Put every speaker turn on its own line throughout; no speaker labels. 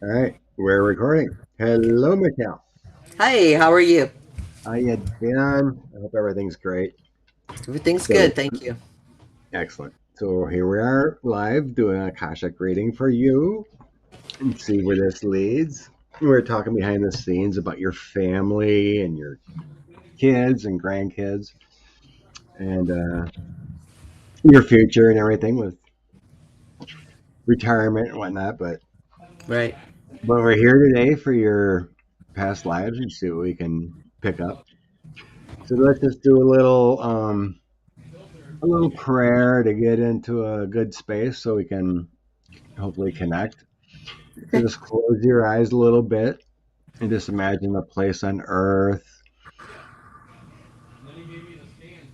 All right, we're recording. Hello, Michelle.
Hi, how are you?
How you doing? I hope everything's great.
Everything's
So
good, thank you.
excellent. So here we are live doing a Akashic reading for you and see where this leads. We're talking behind the scenes about your family and your kids and grandkids and your future and everything with retirement and whatnot.
Right.
But we're here today for your past lives and see what we can pick up. So let's just do a little prayer to get into a good space so we can hopefully connect. So
Okay.
just close your eyes a little bit and just imagine a place on earth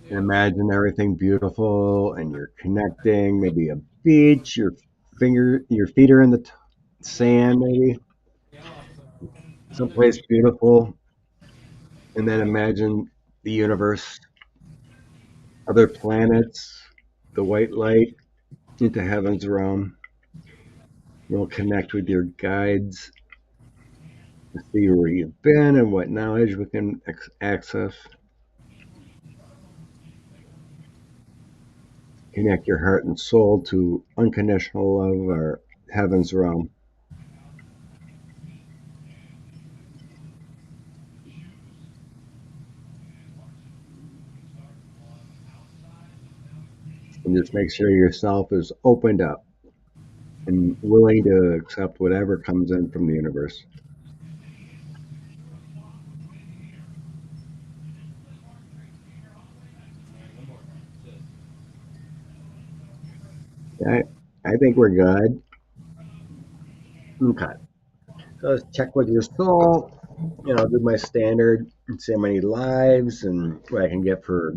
and imagine everything beautiful and you're connecting, maybe a beach, your feet are in the sand, maybe someplace beautiful. And then imagine the universe, other planets, the white light into heaven's realm. You'll connect with your guides to see where you've been and what knowledge we can access. Connect your heart and soul to unconditional love or heaven's realm. And just make sure yourself is opened up and willing to accept whatever comes in from the universe. I, I think we're good. Okay. So let's check with your soul. Do my standard and see how many lives and what I can get for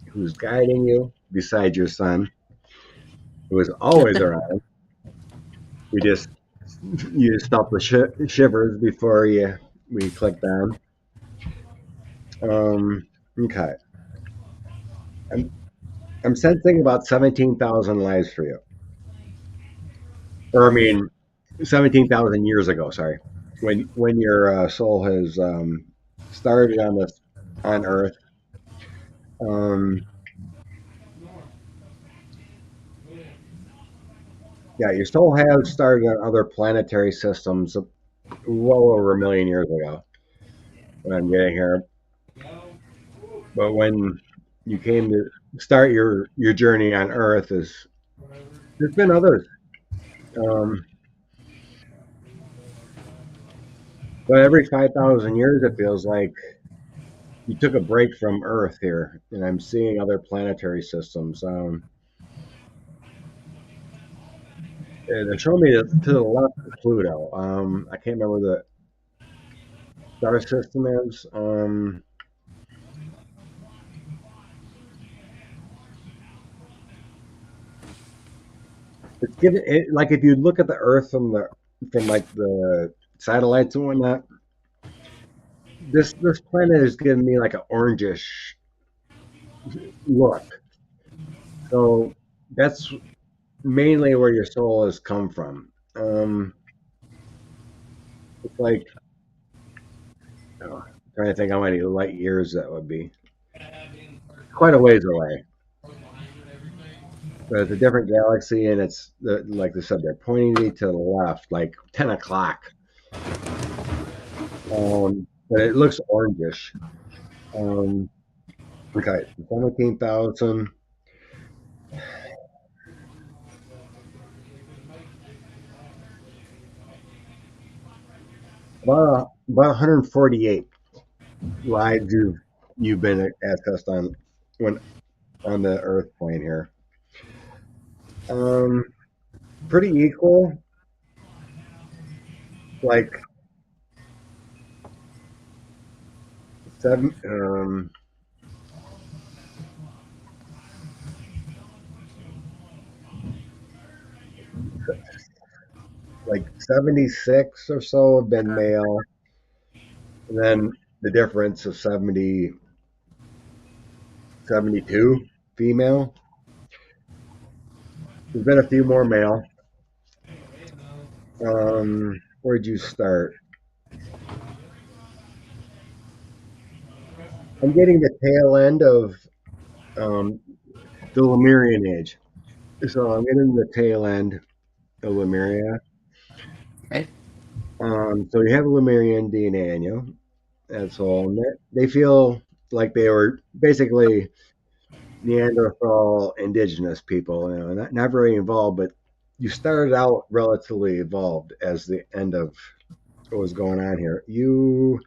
who's guiding you besides your son, who is always around. We just you just felt the shivers before you we clicked on. Okay, I'm I'm sensing about 17,000 lives for you, or I mean 17,000 years ago. Sorry, when your soul has started on this on Earth. Um, yeah, your soul has started on other planetary systems well over a million years ago. When I'm getting here, but when you came to start your journey on Earth, is there's been others. Um, but every 5,000 years, it feels like you took a break from Earth here, and I'm seeing other planetary systems. And they're showing me to the left of Pluto. I can't remember the star system is. It's given it, like if you look at the Earth from like the satellites and whatnot. This planet is giving me like an orangish look. So that's mainly where your soul has come from. It's like trying to think how many light years that would be. Quite a ways away. But it's a different galaxy, and like they said, they're pointing me to the left, like 10 o'clock. But it looks orangish. Um, okay, 17,000, about 148 lives you've been accessed on when on the Earth plane here. Um, Pretty equal. Like seven, like 76 or so have been male, and then the difference of 72 female. There's been a few more male. where'd you start? I'm getting the tail end of um, the Lemurian age. So I'm getting the tail end of Lemuria.
Right.
So you have Lemurian DNA in you. That's all. And they feel like they were basically Neanderthal indigenous people, not very involved, but you started out relatively evolved as the end of what was going on here. You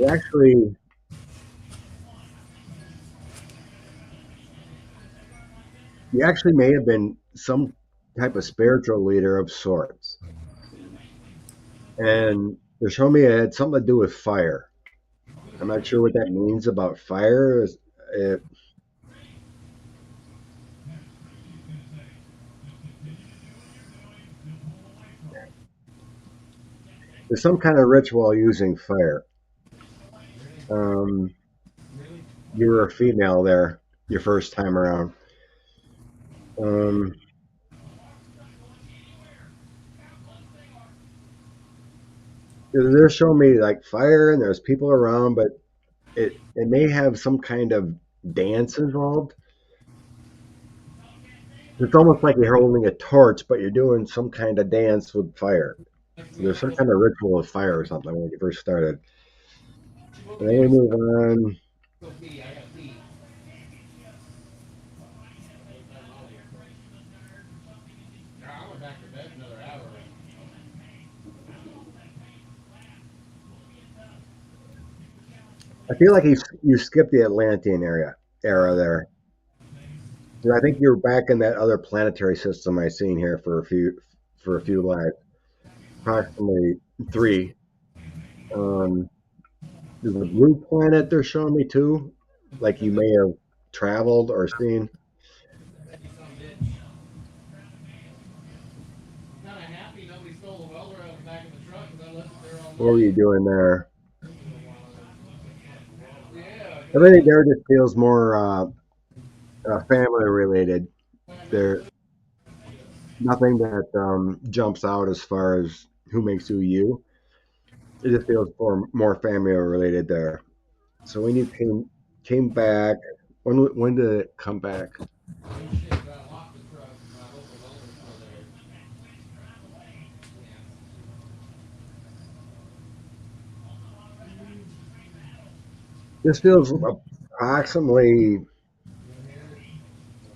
actually you actually may have been some type of spiritual leader of sorts. And they're showing me it had something to do with fire. I'm not sure what that means about fire. It, there's some kind of ritual using fire. Um, you were a female there your first time around. Um, they're showing me like fire and there's people around, but it may have some kind of dance involved. It's almost like you're holding a torch, but you're doing some kind of dance with fire. There's some kind of ritual with fire or something when you first started. And then we move on. I feel like you skipped the Atlantean era there. And I think you're back in that other planetary system I seen here for a few lives, approximately three. Um, there's a blue planet they're showing me too, like you may have traveled or seen. What were you doing there? Everything there just feels more family related. There nothing that jumps out as far as who makes who you. It just feels more family related there. So when you came back, when did it come back? This feels approximately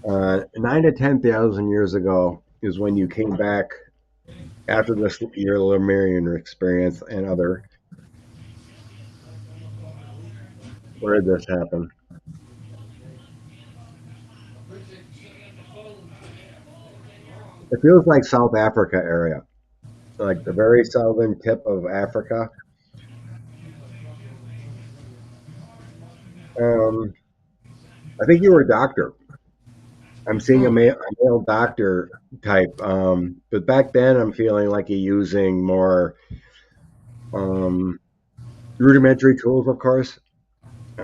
9 to 10,000 years ago is when you came back after this your Lemurian experience and other. Where did this happen? It feels like South Africa area, like the very southern tip of Africa. Um, I think you were a doctor. I'm seeing a male doctor type, but back then I'm feeling like you're using more um, rudimentary tools, of course.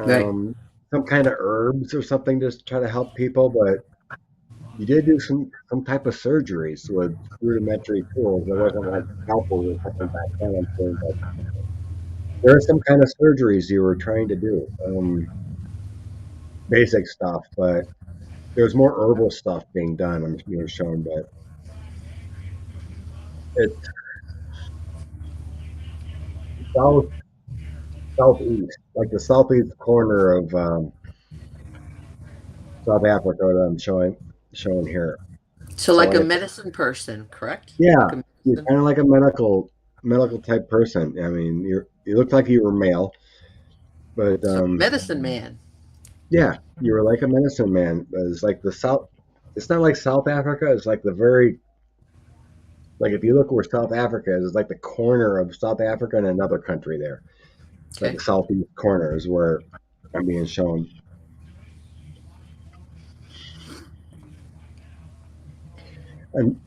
Right.
Um, some kind of herbs or something just to try to help people, but you did do some type of surgeries with rudimentary tools. It wasn't like scalpels or something back then. I'm saying, but there are some kind of surgeries you were trying to do, basic stuff, but there's more herbal stuff being done. I'm being shown, but it's south southeast, like the southeast corner of South Africa that I'm showing here.
So,
So
like
when
a
it,
medicine person, correct?
yeah,
Like a
you're
medicine.
kind of like a medical type person. I mean, you look like you were male, but
So, medicine man.
yeah, you were like a medicine man. But it's like the South. It's not like South Africa. It's like the very like if you look where South Africa is, it's like the corner of South Africa and another country there. It's like
Okay.
the southeast corner is where I'm being shown. And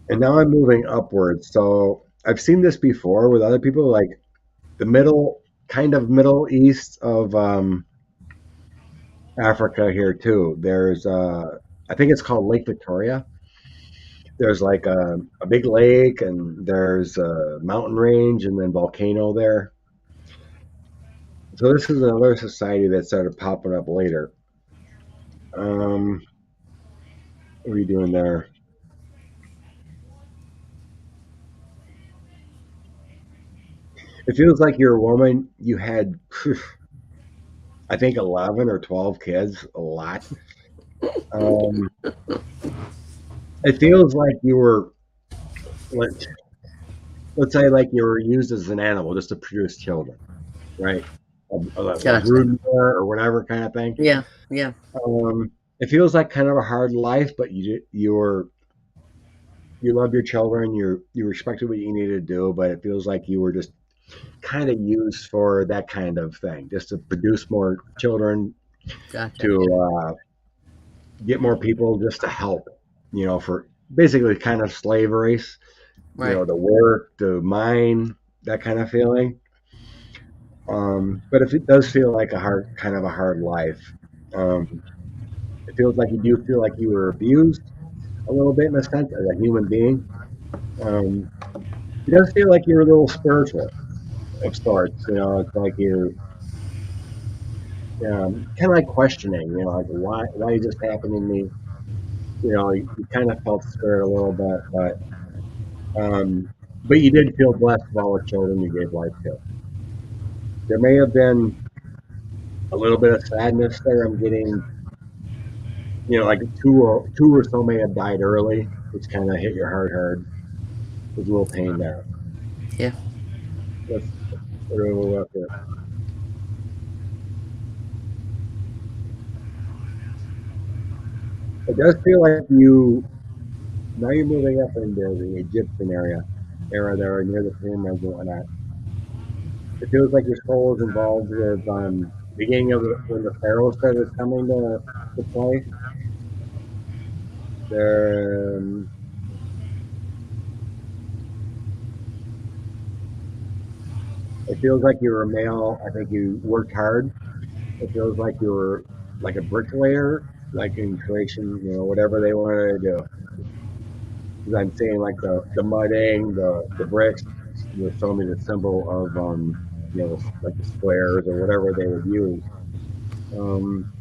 and now I'm moving upwards. So I've seen this before with other people, like the middle east of Africa here too. There's I think it's called Lake Victoria. There's like a big lake, and there's a mountain range, and then volcano there. So this is another society that started popping up later. Um, what are you doing there? It feels like you're a woman. You had, I think, 11 or 12 kids, a lot. Um, it feels like you were, let, let's say, like you were used as an animal just to produce children, right? A
Gotcha.
brood mare or whatever kind of thing.
Yeah, yeah,
It feels like kind of a hard life, but you love your children. You respected what you needed to do, but it feels like you were just kind of used for that kind of thing, just to produce more children,
gotcha.
to get more people, just to help. For basically kind of slave race.
Right.
The work, the mine, that kind of feeling. But if it does feel like kind of a hard life. Um, it feels like you do feel like you were abused a little bit in a sense as a human being. Um, it does feel like you're a little spiritual of sorts. It's like you're kind of like questioning. Like why is this happening to me? You kind of felt scared a little bit, um, but you did feel blessed with all the children you gave life to. There may have been a little bit of sadness there. I'm getting, like two or so may have died early, which kind of hit your heart hard. There's a little pain there.
Yeah.
Let's put it a little up here. It does feel like now you're moving up into the Egyptian era there near the pyramids and whatnot. It feels like your soul is involved with beginning of when the pharaoh started coming to play. There, it feels like you were a male. I think you worked hard. It feels like you were like a bricklayer, like in creation, whatever they wanted to do. Because I'm seeing like the mudding, the bricks. You're showing me the symbol of like the squares or whatever they would use. Um,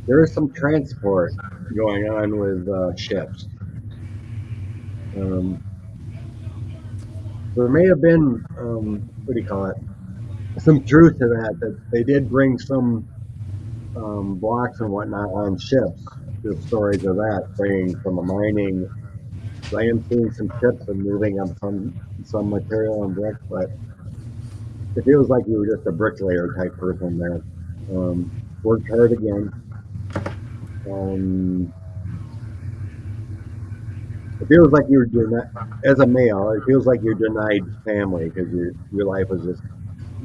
there is some transport going on with ships. Um, there may have been what do you call it? Some truth to that they did bring some blocks and whatnot on ships. There's stories of that bringing from a mining. I am seeing some ships and moving on some material and brick, but it feels like you were just a bricklayer type person there. Worked hard again. Um, it feels like you're denied as a male. It feels like you're denied family because your life was just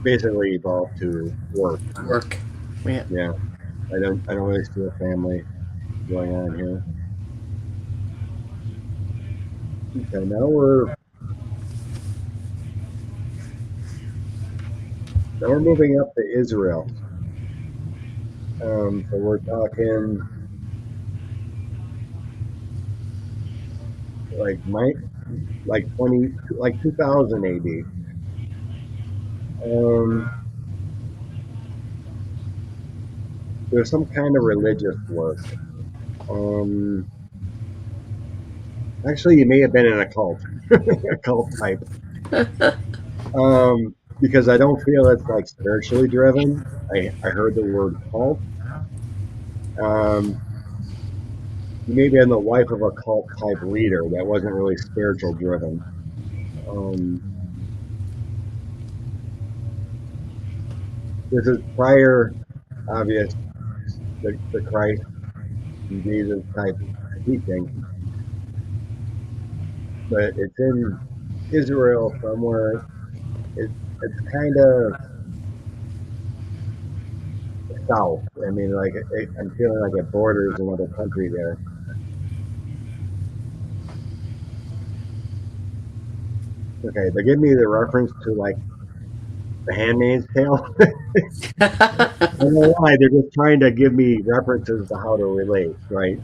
basically evolved to work.
Work. Yeah.
Yeah, I don't really see a family going on here. Okay, now we're moving up to Israel. So we're talking like my like 2000 AD. Um, there's some kind of religious work. Um, actually, you may have been in a cult, a cult type. Because I don't feel it's like spiritually driven. I heard the word cult. Um, you may have been the wife of a cult type leader that wasn't really spiritual driven. Um, this is prior, obvious, the Christ and Jesus type teaching, but it's in Israel somewhere. It's kind of south. I mean, like I'm feeling like it borders another country there. Okay, they give me the reference to like the Handmaid's Tale. I don't know why they're just trying to give me references to how to relate, right?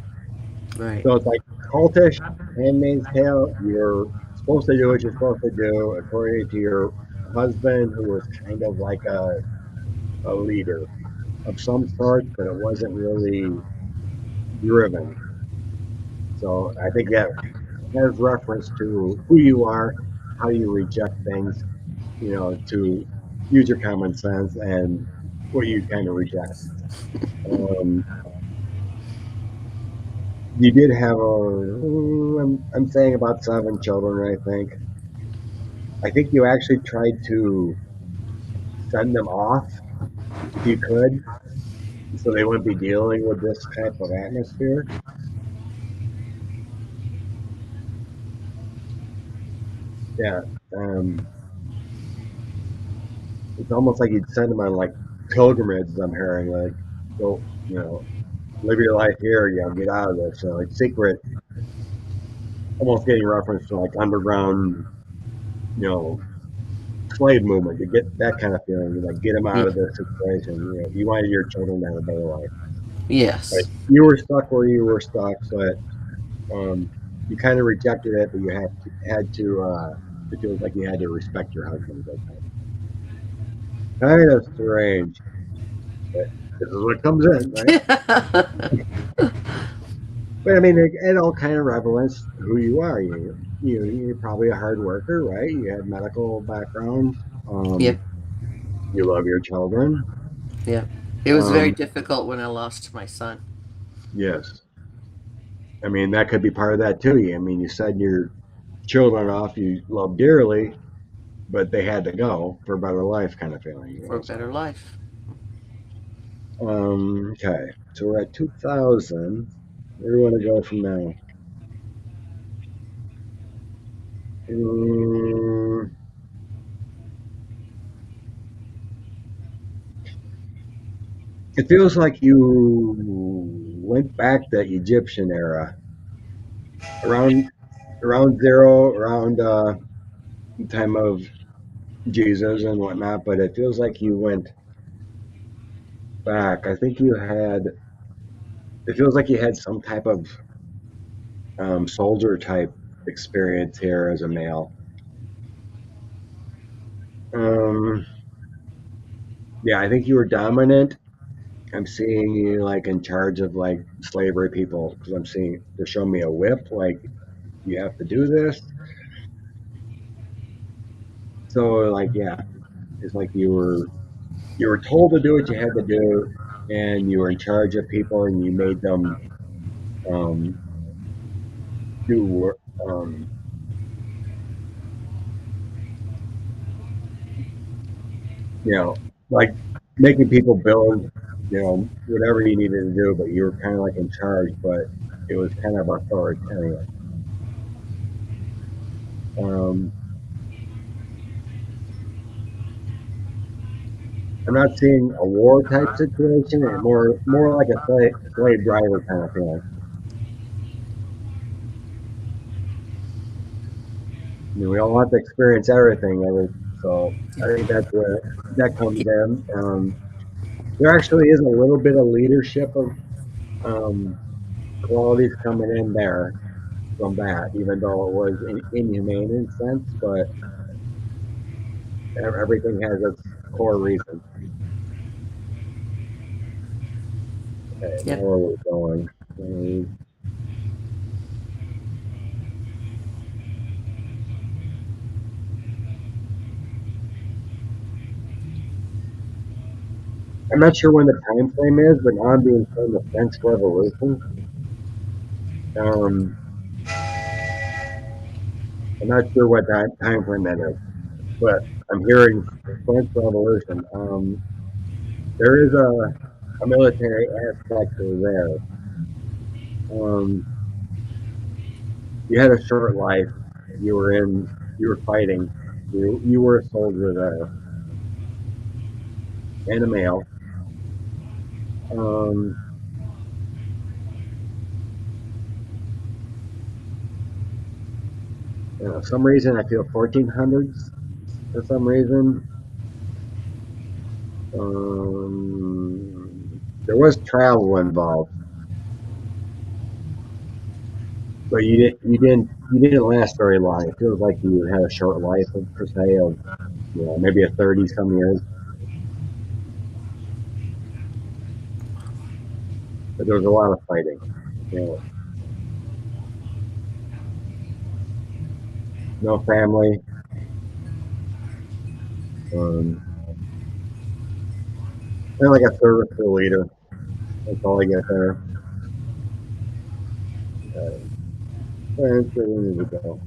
Right.
So it's like cultish, Handmaid's Tale. You're supposed to do what you're supposed to do according to your husband, who was kind of like a leader of some sort, but it wasn't really driven. So I think that has reference to who you are, how you reject things, to use your common sense and what you kind of reject. Um, you did have I'm saying about 7 children, I think. I think you actually tried to send them off if you could, so they wouldn't be dealing with this type of atmosphere. Yeah. Um, it's almost like you'd send them on like pilgrimages. I'm hearing like, go, live your life here. Get out of this. Like secret, almost getting reference to like underground, you know, slave movement. You get that kind of feeling. Like get them out
Yeah.
of this situation. You wanted your children to have a better life. But
Yes.
you were stuck where you were stuck. But um, you kind of rejected it, but you had to. It feels like you had to respect your husband at that time. Kind of strange, but this is what comes in, right? But I mean, it all kind of represents who you are. You're probably a hard worker, right? You had medical background.
Yeah.
You love your children.
Yeah. It was very
Um,
difficult when I lost my son.
yes, I mean that could be part of that too. I mean, you said your children off you love dearly, but they had to go for a better life, kind of feeling.
For a
So,
better life.
okay, so we're at 2000. Where do you want to go from now? Mm, it feels like you went back to Egyptian era, around zero, around the time of Jesus and whatnot. But it feels like you went back. I think you had. It feels like you had some type of soldier type experience here as a male. Um, yeah, I think you were dominant. I'm seeing you like in charge of like slavery people because I'm seeing they're showing me a whip. Like you have to do this. So like yeah, it's like you were told to do what you had to do, and you were in charge of people, and you made them um, do work. You know, like making people build, whatever you needed to do, but you were kind of like in charge, but it was kind of authoritarian. Um, I'm not seeing a war type situation, and more like a slave driver kind of feeling. We all have to experience everything, so I think that's where that comes in. There actually is a little bit of leadership of um, qualities coming in there from that, even though it was inhumane in a sense, but everything has its core reason. Okay, now
Yeah.
where we're going. Um, I'm not sure when the time frame is, but now I'm being shown the French Revolution. Um, I'm not sure what that time frame that is, but I'm hearing French Revolution. There is a military aspect to there. Um, you had a short life. You were in. You were fighting. You were a soldier there, and a male. Um, some reason I feel 1400s for some reason. There was travel involved. but you didn't last very long. It feels like you had a short life per se of maybe a 30 some years, but there was a lot of fighting. No family, um, and like a service leader. That's all I get there. Parents where we need to go.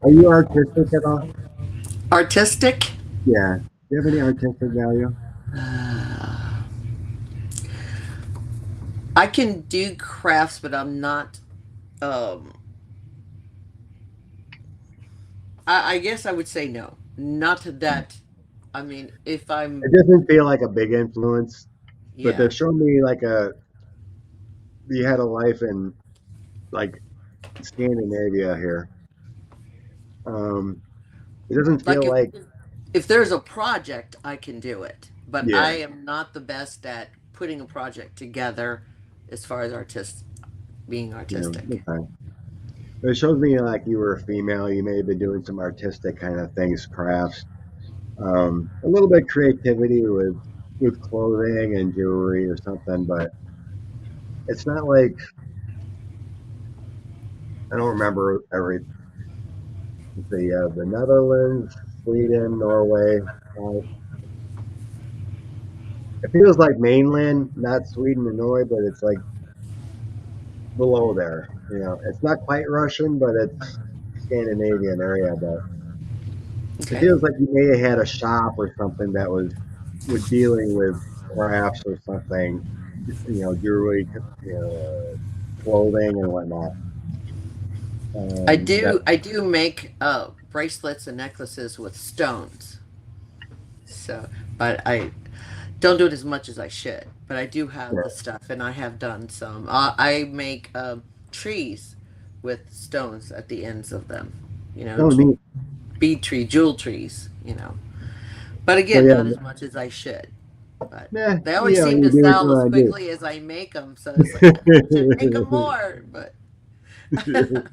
Are you artistic at all?
Artistic?
Yeah. Do you have any artistic value?
I can do crafts, but I'm not. Um, I guess I would say no. Not that. I mean, if
It
I'm,
doesn't feel like a big influence, but
yeah,
they're showing me like you had a life in like Scandinavia here. It doesn't
like
feel like
if there's a project, I can do it, but I
yeah,
am not the best at putting a project together as far as being artistic.
okay. But it shows me like you were a female. You may have been doing some artistic kind of things, crafts, a little bit of creativity with clothing and jewelry or something. But it's not like I don't remember every the Netherlands, Sweden, Norway. Uh, it feels like mainland, not Sweden and Norway, but it's like below there. It's not quite Russian, but it's Scandinavian area. But it
Okay.
feels like you may have had a shop or something that was with dealing with crafts or something, jewelry, clothing and whatnot. That
I do make bracelets and necklaces with stones. So, but I don't do it as much as I should. But I do have the stuff, and I have done some. I make trees with stones at the ends of them. You know,
oh neat.
bead tree, jewel trees. But
So
again,
yeah,
not as much as I should. But
nah,
they always seem
you
to
do what you
sell as
want to
quickly as I make them. So it's like I should make them more. But
do.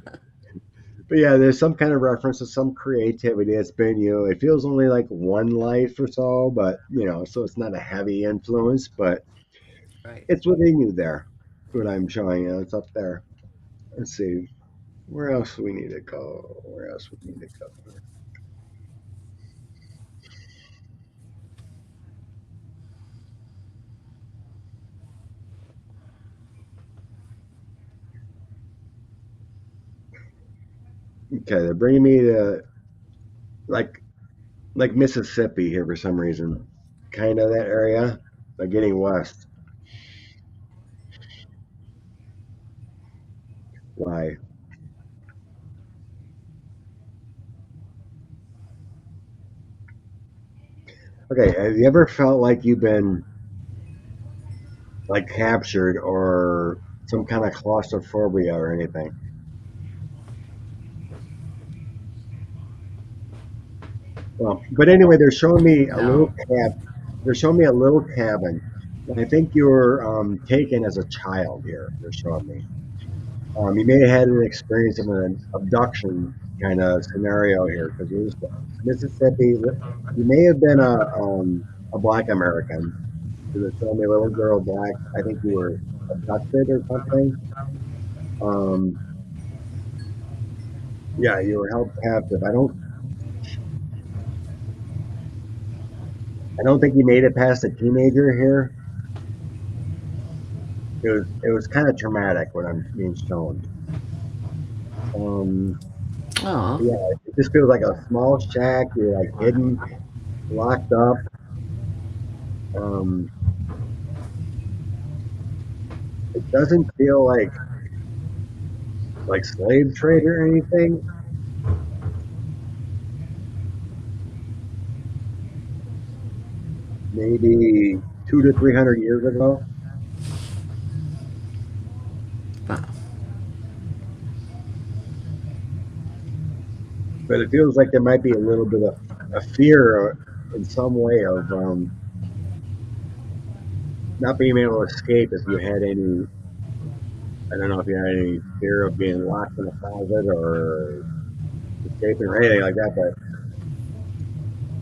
But yeah, there's some kind of reference to some creativity. It's been, it feels only like one life or so, but so it's not a heavy influence, but
right.
it's within you there. What I'm showing you, it's up there. Let's see, where else we need to go? Where else we need to go? Okay, they're bringing me to like Mississippi here for some reason, kind of that area, but getting west. Why? Okay, have you ever felt like you've been like captured or some kind of claustrophobia or anything? Well, but anyway, they're showing me a little
No.
cab. They're showing me a little cabin. I think you were taken as a child here. They're showing me. You may have had an experience of an abduction kind of scenario here because it was Mississippi. You may have been a Black American. They were showing me a little girl, black. I think you were abducted or something. Um, yeah, you were held captive. I don't think you made it past a teenager here. It was kind of traumatic what I'm being shown. Um,
Oh.
yeah, it just feels like a small shack. You're like hidden, locked up. Um, it doesn't feel like slave trade or anything. Maybe 200 to 300 years ago,
Wow.
but it feels like there might be a little bit of a fear. in some way of not being able to escape if you had any. I don't know if you had any fear of being locked in a closet or escaping or anything like that, but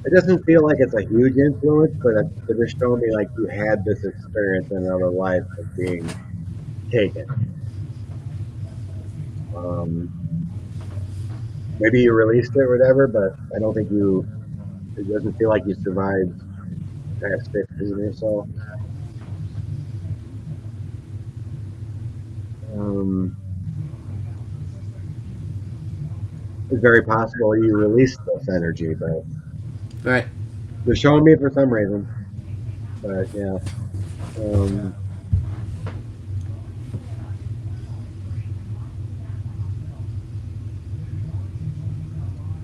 it doesn't feel like it's a huge influence, but it just showed me like you had this experience in another life of being taken. Um, Maybe you released it or whatever, but I don't think you. It doesn't feel like you survived past 15 or so. Um, it's very possible you released this energy, but
Right.
they're showing me for some reason. But yeah, um,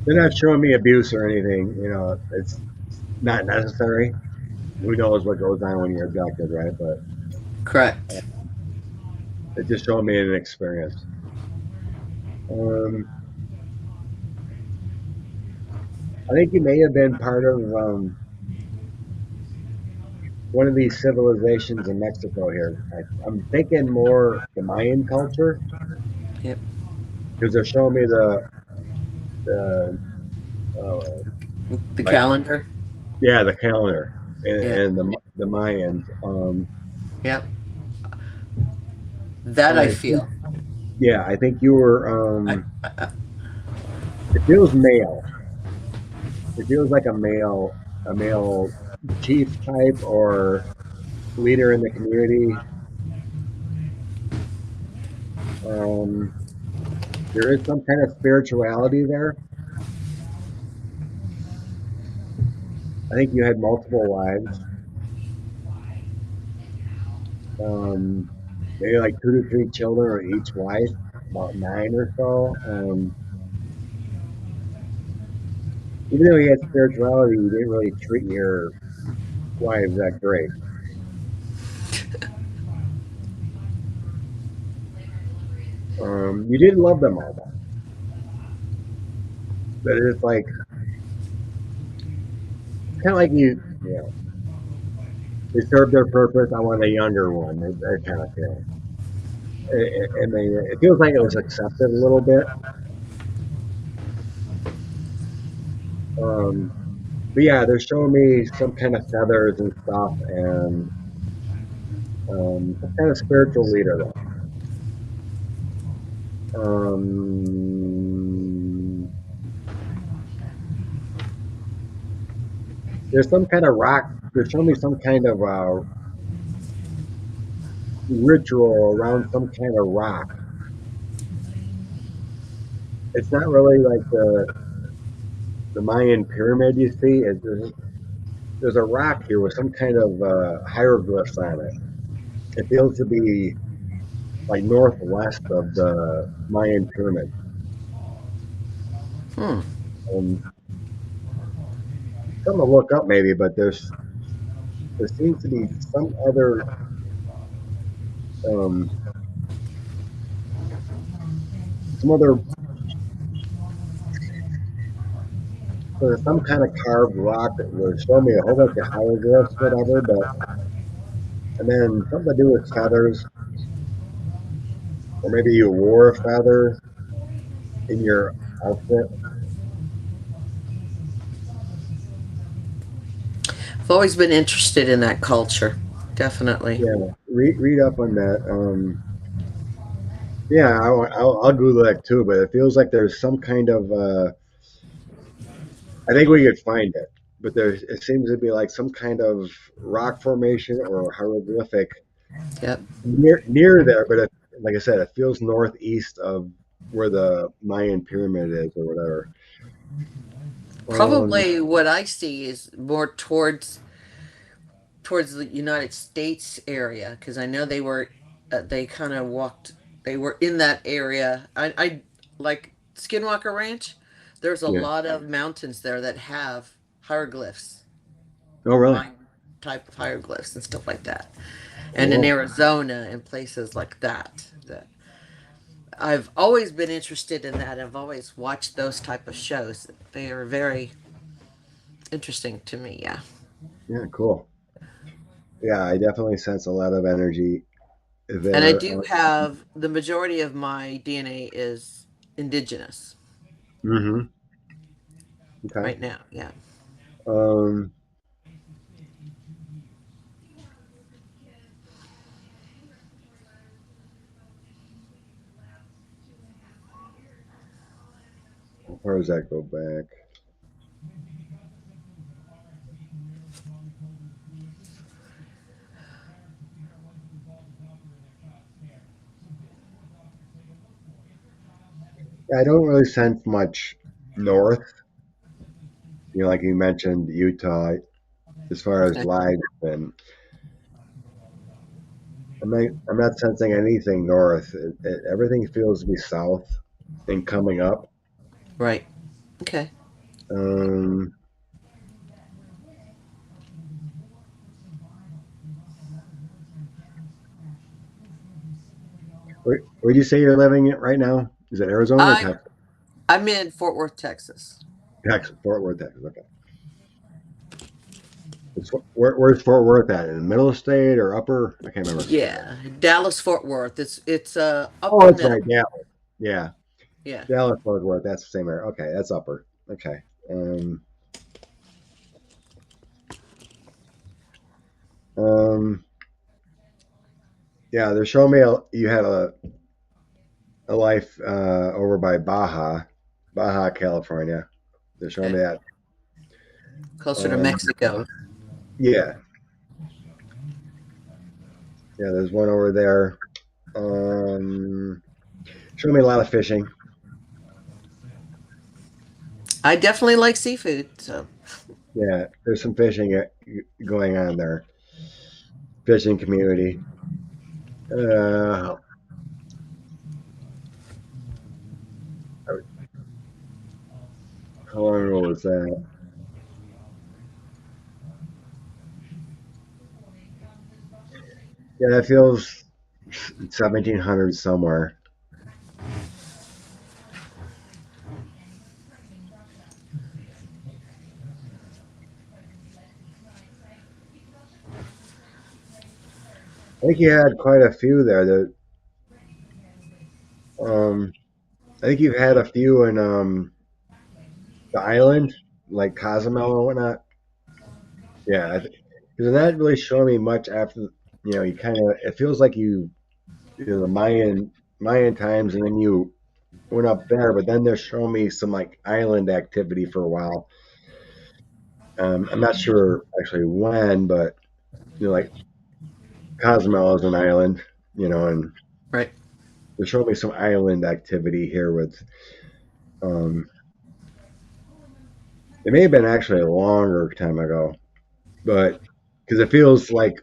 they're not showing me abuse or anything. It's not necessary. Who knows what goes on when you're abducted, right? But
Correct.
it just showed me an experience. Um, I think you may have been part of one of these civilizations in Mexico here. I'm thinking more the Mayan culture
Yep.
because they're showing me the uh,
The
like
calendar.
yeah the calendar
Yeah.
and the Mayans.
Yep. That
And
I
I think
feel.
yeah, I think you were.
I,
It feels male. It feels like a male chief type or leader in the community. Um, there is some kind of spirituality there. I think you had multiple wives, um, maybe like 2 to 3 children or each wife, about nine or so. Even though you had spirituality, you didn't really treat your wives that great. You didn't love them all, but it's like it's kind of like they served their purpose. I want a younger one, that kind of feeling. I mean, it feels like it was accepted a little bit. Um, but yeah, they're showing me some kind of feathers and stuff, and some kind of spiritual leader though. There's some kind of rock. They're showing me some kind of ritual around some kind of rock. It's not really like the Mayan pyramid you see. There's a rock here with some kind of hieroglyphs on it. It feels to be like northwest of the Mayan pyramid.
hmm.
Um, Something to look up maybe, but there seems to be um, some other there's some kind of carved rock that was showing me a whole bunch of hieroglyphs, whatever. But and then something to do with feathers, or maybe you wore a feather in your outfit.
I've always been interested in that culture. Definitely.
Yeah, read up on that. Yeah, I'll Google that too. But it feels like there's some kind of I think we could find it, but it seems to be like some kind of rock formation or hieroglyphic
Yep.
near there. But like I said, it feels northeast of where the Mayan pyramid is or whatever. Um,
Probably what I see is more towards the United States area because I know they kind of walked they were in that area. I like Skinwalker Ranch. There's a
yeah.
lot of mountains there that have hieroglyphs,
Oh, really?
mine type of hieroglyphs and stuff like that. And in
Cool.
Arizona and places like that. I've always been interested in that. I've always watched those type of shows. They are very interesting to me. Yeah.
Yeah, cool. Yeah, I definitely sense a lot of energy
And I
there.
do have the majority of my DNA is indigenous
Mm-hmm. Okay.
right now. Yeah.
Um, how far does that go back? I don't really sense much north. Like you mentioned, Utah, as far as
Okay.
lives, and I'm not sensing anything north. Everything feels to be south and coming up.
Right. Okay.
Um, where'd you say you're living it right now? Is it Arizona or
I
Texas?
I'm in Fort Worth, Texas.
Texas, Fort Worth, Texas. Okay. Where's Fort Worth at? In the middle of the state or upper? I can't remember.
Yeah, Dallas Fort Worth. It's
Oh,
upper
that's
middle.
right. Yeah, yeah.
Yeah.
Dallas, Fort Worth. That's the same area. Okay, that's upper. Okay. Um, um, yeah, they're showing me you had a life over by Baja, California. They're showing
Okay.
me that.
Closer to
Um,
Mexico.
yeah, yeah. There's one over there. Showing me a lot of fishing.
I definitely like seafood, so
Yeah, there's some fishing going on there. Fishing community. Uh, how long ago was that? Yeah, that feels 1700 somewhere. I think you had quite a few there. Um, I think you've had a few in the island, like Cozumel and whatnot. Yeah, because they're not really showing me much after. You kind of it feels like the Mayan times, and then you went up there, but then they're showing me some like island activity for a while. I'm not sure actually when, but like Cozumel is an island, and
right.
they're showing me some island activity here with. Um, it may have been actually a longer time ago, but because it feels like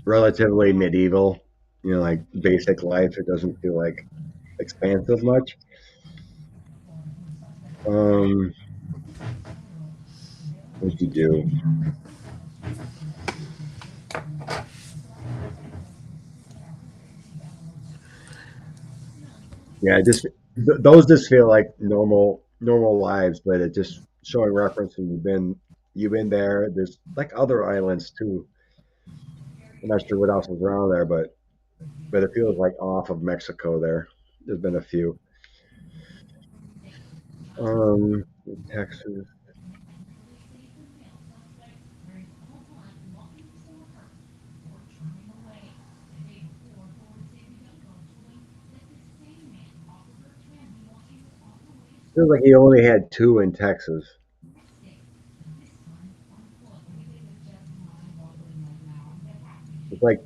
relatively medieval, like basic life. It doesn't feel like expansive much. Um, what you do? Yeah, those just feel like normal lives, but it just showing reference and you've been there. There's like other islands too. I'm not sure what else is around there, but it feels like off of Mexico there. There's been a few. Um, Texas. Feels like he only had two in Texas. It's like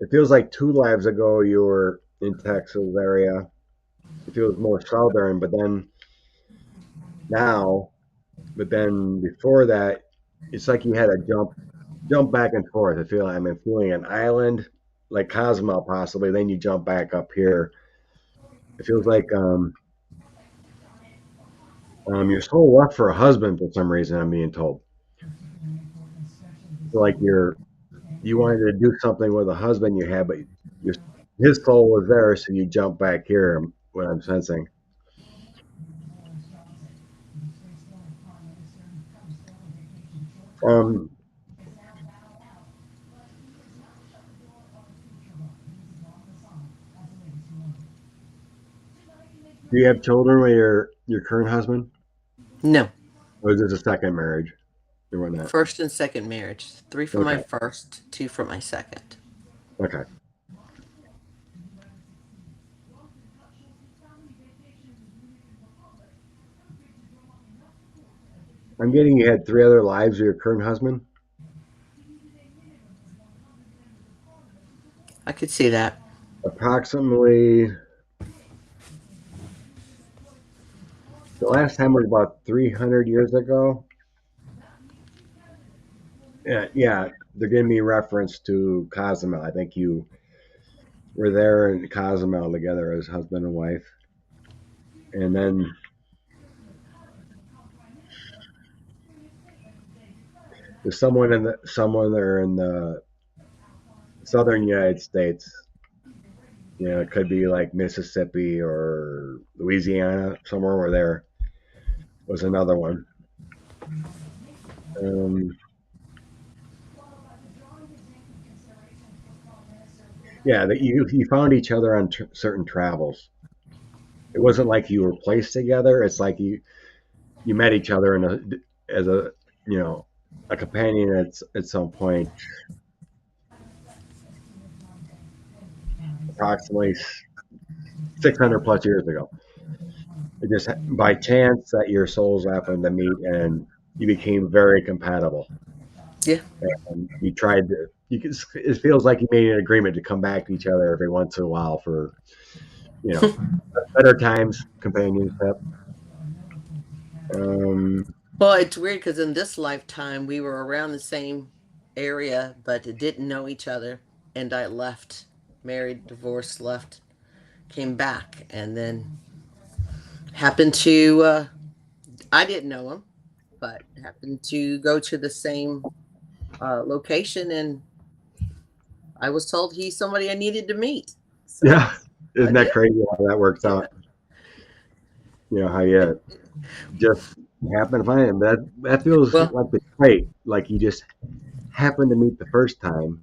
it feels like two lives ago you were in Texas area. It feels more southern, but then now, but then before that, it's like you had to jump back and forth. I'm feeling an island like Cozumel possibly. Then you jump back up here. It feels like your soul left for a husband for some reason. I'm being told. I feel like you wanted to do something with a husband you had, but your his soul was there, so you jump back here. What I'm sensing. Um, do you have children with your current husband,
No.
or is this a second marriage or whatnot?
First and second marriage. Three from my
Okay,
first, two from my second.
okay. I'm getting you had three other lives with your current husband.
I could see that.
Approximately the last time was about 300 years ago. Yeah, yeah, they're giving me reference to Cozumel. I think you were there in Cozumel together as husband and wife, and then there's someone there in the southern United States. You know, it could be like Mississippi or Louisiana, somewhere where there was another one. Um, yeah, that you found each other on certain travels. It wasn't like you were placed together. It's like you met each other in a as a you know a companion at some point, approximately 600 plus years ago. It just by chance that your souls happened to meet and you became very compatible.
Yeah.
And you tried to. It feels like you made an agreement to come back to each other every once in a while for you know better times, companionship. Um,
Well, it's weird because in this lifetime we were around the same area, but didn't know each other. And I left, married, divorced, left, came back, and then happened to. I didn't know him, but happened to go to the same location, and I was told he's somebody I needed to meet. So
yeah,
I
isn't that
did.
crazy how that works
Yeah.
out? You know how you just happen to find him. That feels
Well,
like the trait. Like you just happened to meet the first time,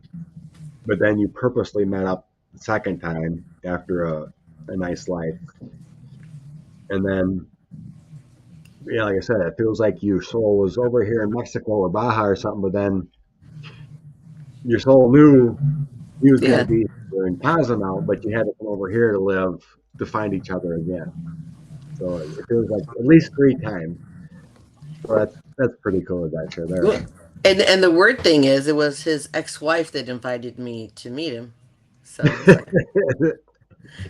but then you purposely met up the second time after a nice life, and then yeah, like I said, it feels like your soul was over here in Mexico or Baja or something, but then your soul knew he was going to
yeah.
be here in Cozumel, but you had to come over here to live to find each other again. So it feels like at least three times. So that's pretty cool adventure there.
Well, and the weird thing is, it was his ex-wife that invited me to meet him. So it's like,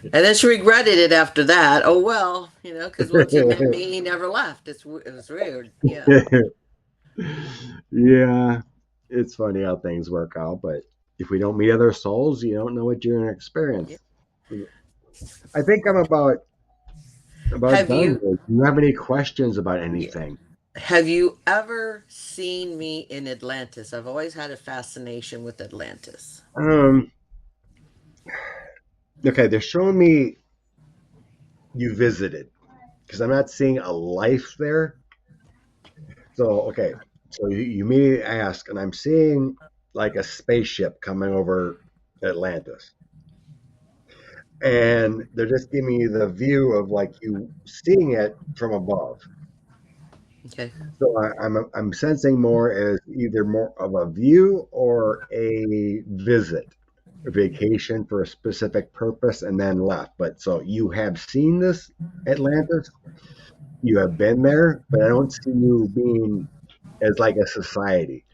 and then she regretted it after that. Oh well, because once he met me, he never left. It was weird. Yeah.
Yeah, it's funny how things work out, but if we don't meet other souls, you don't know what you're going to
Yeah.
experience. I think I'm about
Have
done
you?
here. Do you have any questions about
Yeah.
anything?
Have you ever seen me in Atlantis? I've always had a fascination with Atlantis.
Um, okay, they're showing me you visited because I'm not seeing a life there. So, okay, so you immediately ask, and I'm seeing like a spaceship coming over Atlantis. And they're just giving you the view of like you seeing it from above.
Okay.
So I'm sensing more as either more of a view or a visit, a vacation for a specific purpose, and then left. But so you have seen this Atlantis, you have been there, but I don't see you being as like a society.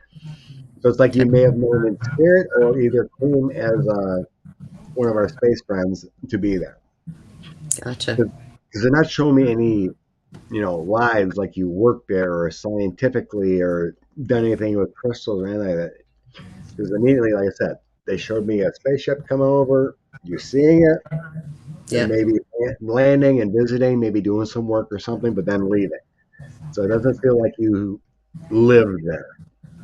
So it's like you
Okay.
may have known in spirit, or either came as one of our space friends to be there.
Gotcha.
Because they're not showing me any lives like you worked there or scientifically or done anything with crystals or anything like that. Because immediately, like I said, they showed me a spaceship coming over, you seeing it, and
Yeah.
maybe landing and visiting, maybe doing some work or something, but then leaving. So it doesn't feel like you live there,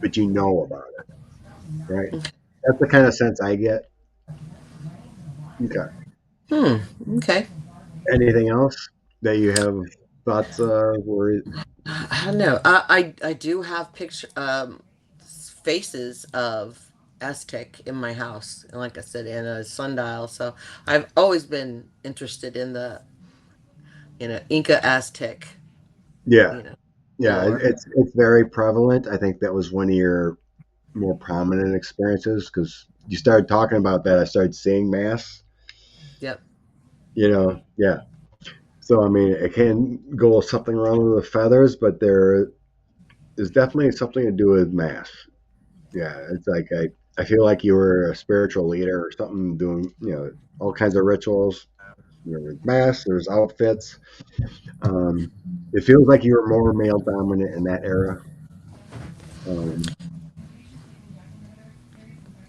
but you know about it, right? That's the kind of sense I get. Okay.
Hmm. Okay.
Anything else that you have thoughts of? Or
I don't know. I do have picture. faces of Aztec in my house, and like I said, in a sundial. So I've always been interested in the Inca Aztec
Yeah,
you know
yeah,
lore.
it's very prevalent. I think that was one of your more prominent experiences because you started talking about that. I started seeing mass.
Yep.
Yeah. So I mean, it can go something wrong with the feathers, but there is definitely something to do with mass. Yeah, it's like I feel like you were a spiritual leader or something, doing all kinds of rituals. There's mass, there's outfits. Um, it feels like you were more male dominant in that era. Um,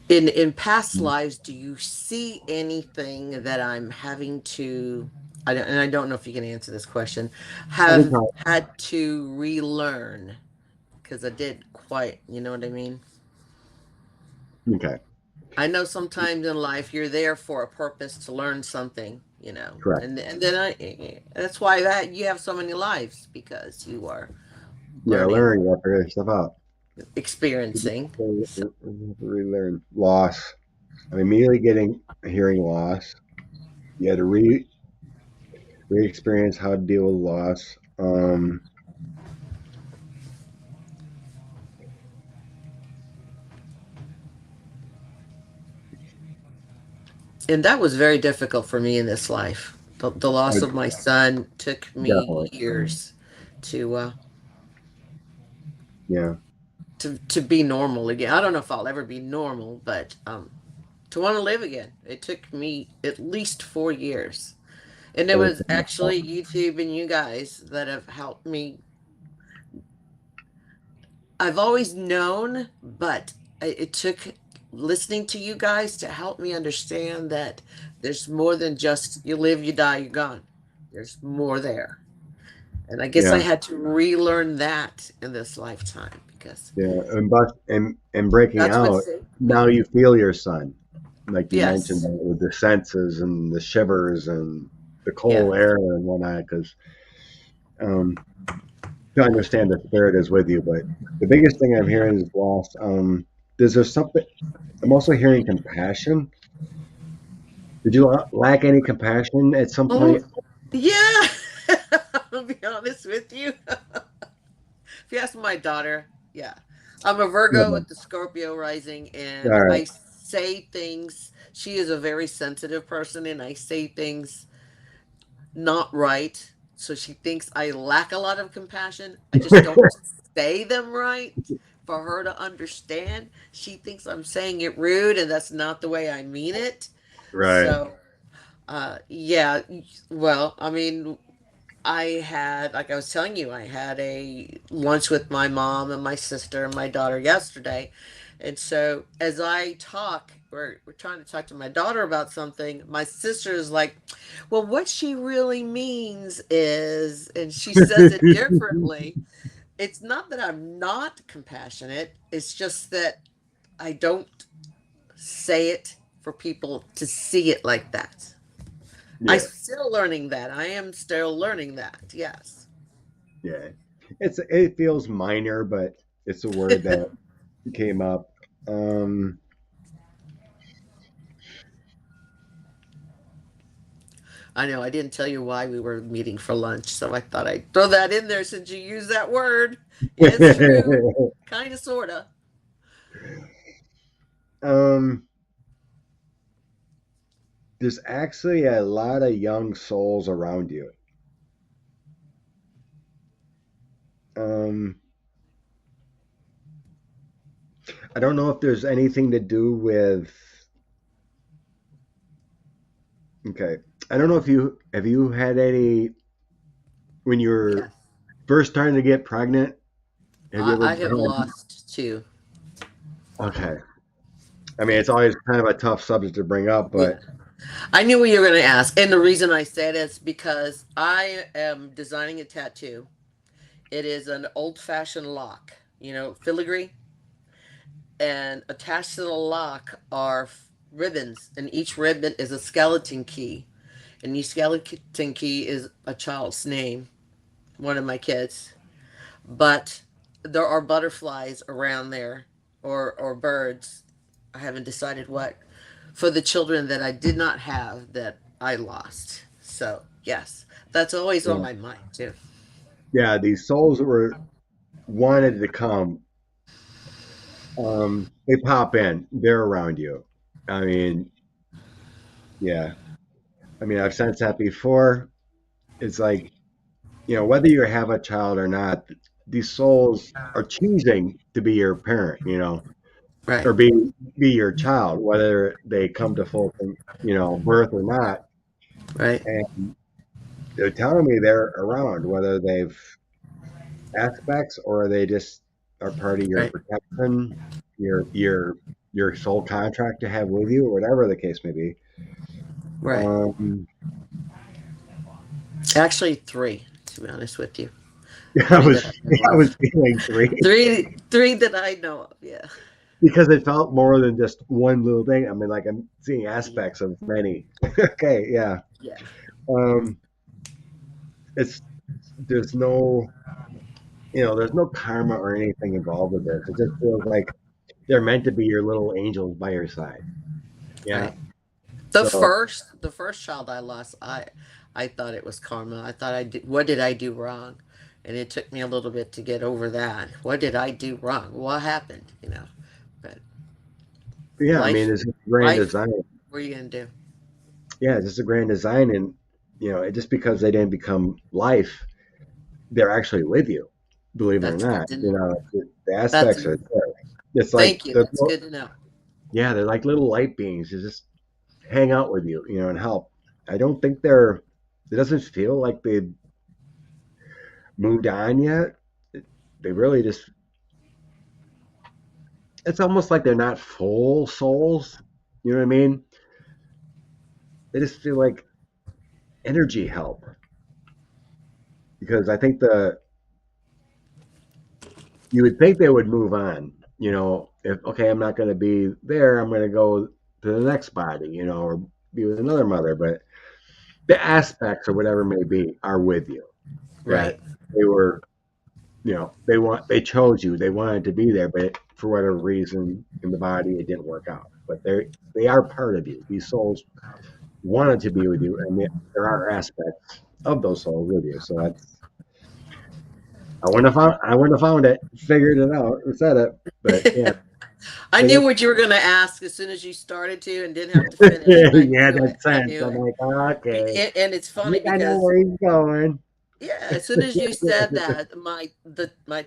In past lives, do you see anything that I'm having to? And I don't know if you can answer this question.
I can
Have
tell.
had to relearn because I did quite. You know what I mean?
Okay,
I know sometimes in life you're there for a purpose to learn something.
correct.
And then that's why that you have so many lives because you are
Yeah,
learning,
learn. You have to figure stuff out.
experiencing. So,
Relearn loss. I'm immediately getting hearing loss. You had to re-experience how to deal with loss.
and that was very difficult for me in this life. The
I
loss of my son took me
definitely,
years to uh,
yeah,
to be normal again. I don't know if I'll ever be normal, but to want to live again, it took me at least 4 years. And it
it was
was actually YouTube and you guys that have helped me. I've always known, but it took listening to you guys to help me understand that there's more than just you live, you die, you're gone. There's more there. And I guess I
yeah,
had to relearn that in this lifetime because
yeah, and breaking
that's what
out.
saved
Now
me.
you feel your son, like you mentioned,
Yes.
with the senses and the shivers and the
Yeah.
cold air and whatnot. Because um, to understand the spirit is with you, but the biggest thing I'm hearing is loss. Is there something? I'm also hearing compassion. Did you lack any compassion at some
Oh,
point?
yeah. I'll be honest with you. If you ask my daughter, yeah. I'm a
Yeah.
Virgo
All
with the Scorpio rising, and
right.
I say things. She is a very sensitive person, and I say things not right. So she thinks I lack a lot of compassion. I just don't say them right for her to understand. She thinks I'm saying it rude, and that's not the way I mean it.
Right.
So, yeah. Well, I mean, I had, like I was telling you, I had a lunch with my mom and my sister and my daughter yesterday. And so as I talk, we're trying to talk to my daughter about something. My sister is like, well, what she really means is, and she says it differently. It's not that I'm not compassionate, it's just that I don't say it for people to see it like that. I'm
Yeah.
still learning that. I am still learning that. Yes.
Yeah. It feels minor, but it's a word that came up. Um,
I know I didn't tell you why we were meeting for lunch, so I thought I'd throw that in there since you use that word. It's true. Kind of, sort of.
um, there's actually a lot of young souls around you. Um, I don't know if there's anything to do with. Okay, I don't know if you have you had any when you were
Yes.
first starting to get pregnant. Have you ever
I have
had?
lost two.
Okay, I mean it's
Yes.
always kind of a tough subject to bring up,
Yeah.
but
I knew what you were going to ask. And the reason I said is because I am designing a tattoo. It is an old fashioned lock, filigree. And attached to the lock are ribbons. And each ribbon is a skeleton key. And each skeleton key is a child's name, one of my kids. But there are butterflies around there or birds. I haven't decided what for the children that I did not have that I lost. So yes, that's always on
Yeah,
my mind too.
yeah. These souls that were wanted to come, they pop in. They're around you. I mean, yeah. I mean, I've sensed that before. It's like, whether you have a child or not, these souls are choosing to be your parent,
Right,
or be your child, whether they come to full, birth or not.
right,
And they're telling me they're around, whether they've aspects or they just are part of your
right,
protection, your soul contract to have with you, or whatever the case may be.
right.
Um,
Actually, three. To be honest with you,
I
three that I
was
know
I
of.
was feeling three
Three that I know of. Yeah,
because it felt more than just one little thing. I mean, like I'm seeing
yeah,
aspects of many. Okay, yeah.
yeah.
Um, it's there's no there's no karma or anything involved with this. It just feels like they're meant to be your little angels by your side. Yeah.
Right.
So
The first child I lost, I thought it was karma. I thought I did. What did I do wrong? And it took me a little bit to get over that. What did I do wrong? What happened? But
yeah, I mean,
life,
it's a grand
life.
design.
What are you gonna do?
Yeah, it's just a grand design, and just because they didn't become life, they're actually with you. Believe it or
That's good
not,
to know.
the
That's
aspects are there. It's like
Thank you. That's good to know.
yeah, they're like little light beings. They just hang out with you, and help. I don't think they're. It doesn't feel like they moved on yet. They really just. It's almost like they're not full souls. You know what I mean? They just feel like energy help because I think the you would think they would move on. If okay, I'm not going to be there, I'm going to go to the next body, or be with another mother. But the aspects or whatever may be are with you.
Right.
That they were, they chose you, they wanted to be there, but for whatever reason in the body it didn't work out. But they are part of you. These souls wanted to be with you, and there are aspects of those souls with you. So that's I wouldn't have found it, figured it out, or said it. But yeah,
I
they
knew
got
what you were gonna ask as soon as you started to and didn't have to finish. I
yeah,
knew it.
that
I
sense.
knew
I'm
it.
like, okay,
And it's
I
funny
think I know
because
where he's going.
yeah, as soon as you said that, my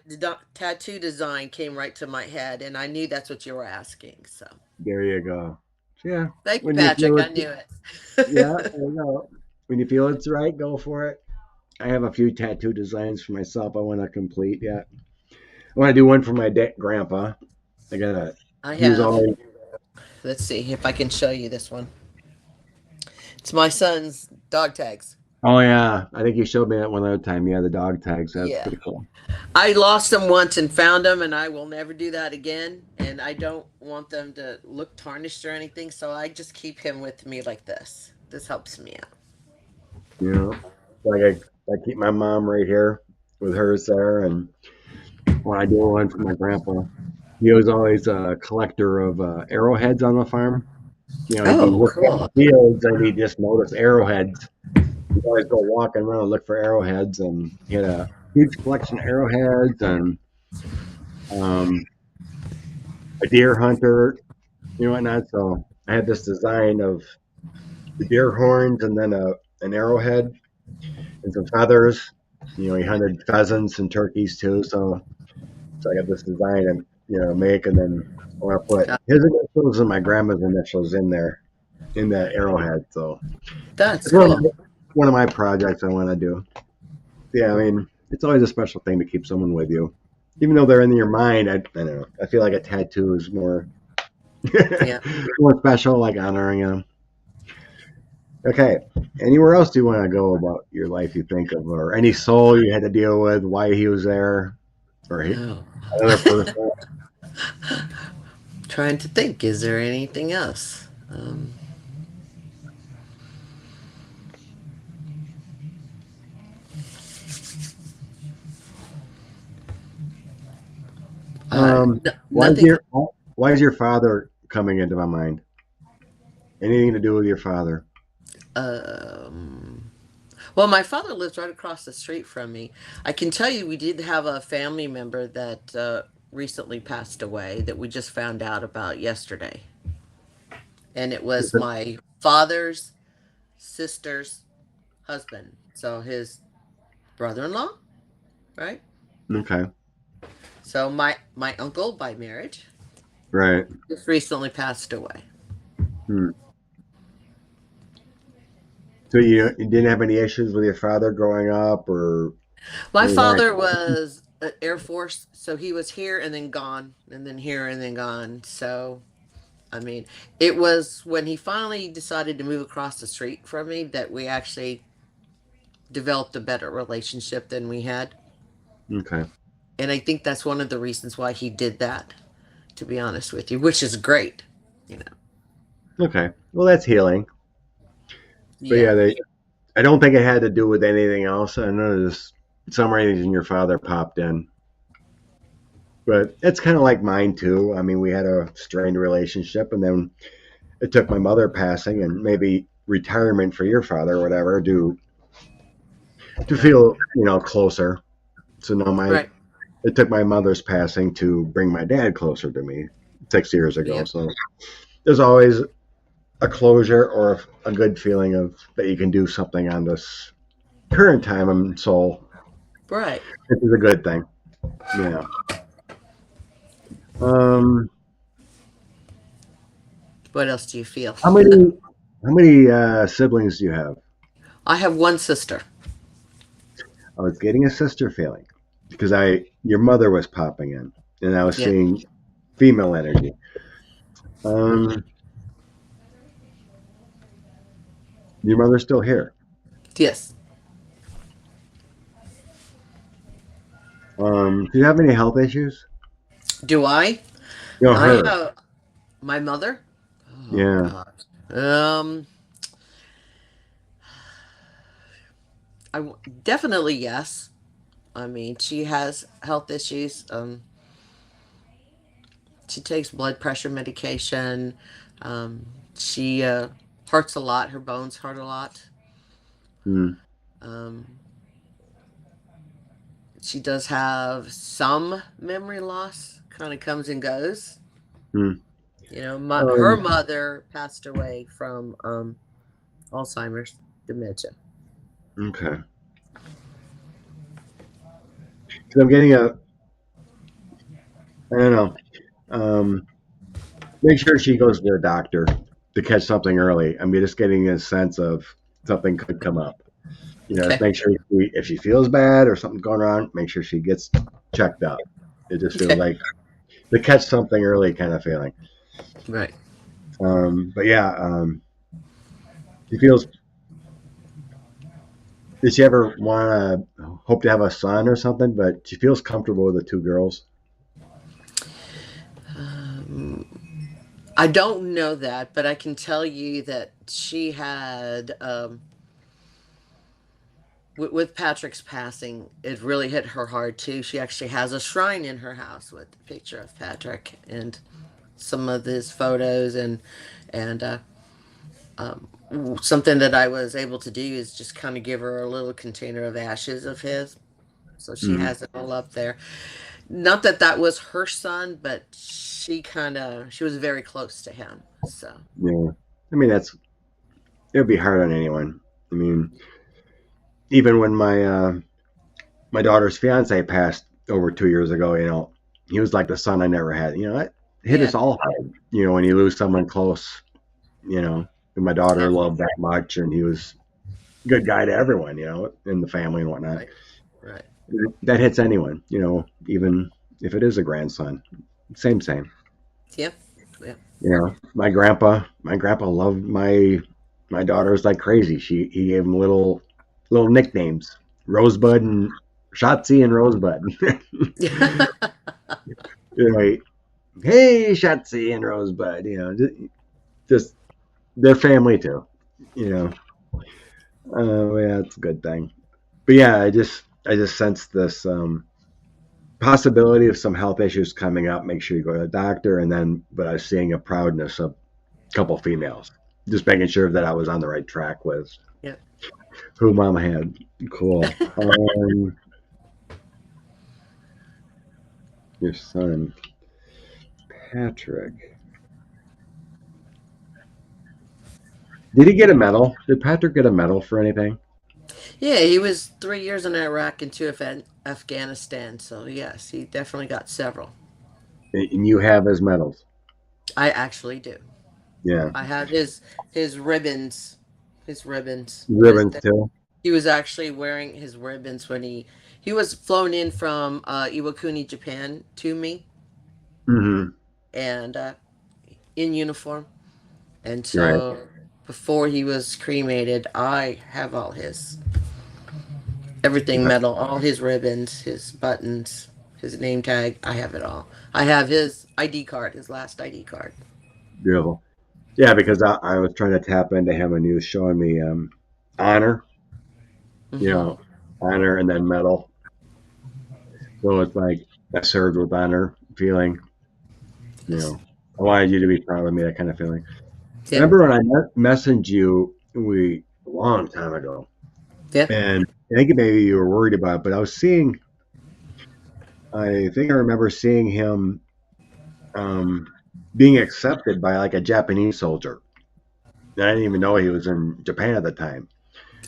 tattoo design came right to my head, and I knew that's what you were asking. So
There you go. Yeah,
thank you,
when you feel
Patrick. I
it,
knew it.
yeah, there you go. When you feel it's right, go for it. I have a few tattoo designs for myself I want to complete yet. I want to do one for my grandpa. I gotta.
I
He was
have.
always.
Let's see if I can show you this one. It's my son's dog tags.
Oh yeah, I think you showed me that one other time. Yeah, the dog tags. That's
Yeah.
pretty cool.
I lost them once and found them, and I will never do that again. And I don't want them to look tarnished or anything, so I just keep him with me like this. This helps me out.
Like I keep my mom right here with hers there, and when I do one for my grandpa, he was always a collector of arrowheads on the farm. He'd be
Oh,
working in
cool.
the fields and he'd just notice arrowheads. He'd always go walking around and look for arrowheads, and he had a huge collection of arrowheads and um, a deer hunter, whatnot. So I had this design of the deer horns and then an arrowhead and some feathers. He hunted pheasants and turkeys too. So I got this design and make, and then I want to put
God,
his initials and my grandma's initials in there in that arrowhead. So
that's
it's one of
cool.
my projects I want to do. Yeah, I mean it's always a special thing to keep someone with you, even though they're in your mind. I don't know. I feel like a tattoo is more
Yeah.
more special, like honoring them. Okay. Anywhere else do you want to go about your life you think of, or any soul you had to deal with, why he was there, or
Oh.
another person?
Trying to think, is there anything else?
Um, why is
Nothing.
your Why is your father coming into my mind? Anything to do with your father?
Um, well, my father lives right across the street from me. I can tell you, we did have a family member that recently passed away that we just found out about yesterday, and it was my father's sister's husband, so his brother-in-law, right?
Okay.
So my uncle by marriage
Right.
just recently passed away.
Hmm. So you didn't have any issues with your father growing up or
My
anything?
father was Air Force, so he was here and then gone, and then here and then gone. So, I mean, it was when he finally decided to move across the street from me that we actually developed a better relationship than we had.
Okay.
And I think that's one of the reasons why he did that, to be honest with you, which is great, you know.
Okay. Well, that's healing. But
Yeah.
yeah, I don't think it had to do with anything else. I know this some reason your father popped in, but it's kind of like mine too. I mean, we had a strained relationship, and then it took my mother passing and maybe retirement for your father or whatever to
Right.
feel closer. So now my
Right.
it took my mother's passing to bring my dad closer to me 6 years ago.
Yep.
So there's always a closure or a good feeling of that you can do something on this current time and soul.
Right.
This is a good thing. Yeah. Um.
What else do you feel?
How many how many siblings do you have?
I have one sister.
I was getting a sister feeling because I your mother was popping in, and I was
Yeah.
seeing female energy. Um. Your mother's still here.
Yes.
Do you have any health issues?
Do I? I
Her.
have my mother. Oh
Yeah.
God. Um, definitely yes. I mean, she has health issues. She takes blood pressure medication. She hurts a lot. Her bones hurt a lot.
Hmm.
Um, she does have some memory loss. Kind of comes and goes.
Hmm.
You know, her
Um.
mother passed away from Alzheimer's dementia.
Okay. 'Cause I'm getting a. I don't know. Um. Make sure she goes to the doctor to catch something early. I'm just getting a sense of something could come up. Just
Okay.
make sure if she feels bad or something's going on, make sure she gets checked up. It just feels
Okay.
like the catch something early kind of feeling.
Right.
But yeah, she feels. Did she ever want to hope to have a son or something? But she feels comfortable with the two girls.
Um, I don't know that, but I can tell you that she had, with Patrick's passing, it really hit her hard too. She actually has a shrine in her house with a picture of Patrick and some of his photos, and something that I was able to do is just kind of give her a little container of ashes of his, so she
Mm,
has it all up there. Not that that was her son, but she was very close to him. So
yeah, I mean it would be hard on anyone. I mean, even when my daughter's fiance passed over 2 years ago, he was like the son I never had. It hit
yeah,
us all hard. When you lose someone close. And my daughter
yeah,
loved that much, and he was a good guy to everyone. In the family and whatnot.
right, right,
That hits anyone. Even if it is a grandson. Same.
yeah, yeah,
My grandpa loved my daughters like crazy. He gave them little nicknames, Rosebud and Shotzi and Rosebud. Right. Hey, Shotzi and Rosebud. Just their family too. You know, yeah, it's a good thing. But yeah, I just sense this. possibility of some health issues coming up, make sure you go to the doctor. And then, but I was seeing a proudness of a couple females, just making sure that I was on the right track with
Yeah.
who mom had. Cool. Your son, Patrick. Did he get a medal? Did Patrick get a medal for anything?
Yeah, he was 3 years in Iraq and two Afghanistan. So yes, he definitely got several.
And you have his medals.
I actually do.
Yeah.
I have his ribbons, his ribbons.
Ribbons too.
He was actually wearing his ribbons when he was flown in from Iwakuni, Japan, to me,
Mm-hmm.
and in uniform. And
Right.
so before he was cremated, I have all his everything metal, all his ribbons, his buttons, his name tag. I have it all. I have his ID card, his last ID card.
Beautiful. Yeah, because I was trying to tap into him and he was showing me honor, you
Hmm.
know, honor and then medal. So it's like I served with honor feeling, you
Yes.
know, I wanted you to be proud of me, that kind of feeling.
Yep.
Remember when I messaged you a long time ago,
Yep.
and I think maybe you were worried about it, but I think I remember seeing him um, being accepted by like a Japanese soldier. And I didn't even know he was in Japan at the time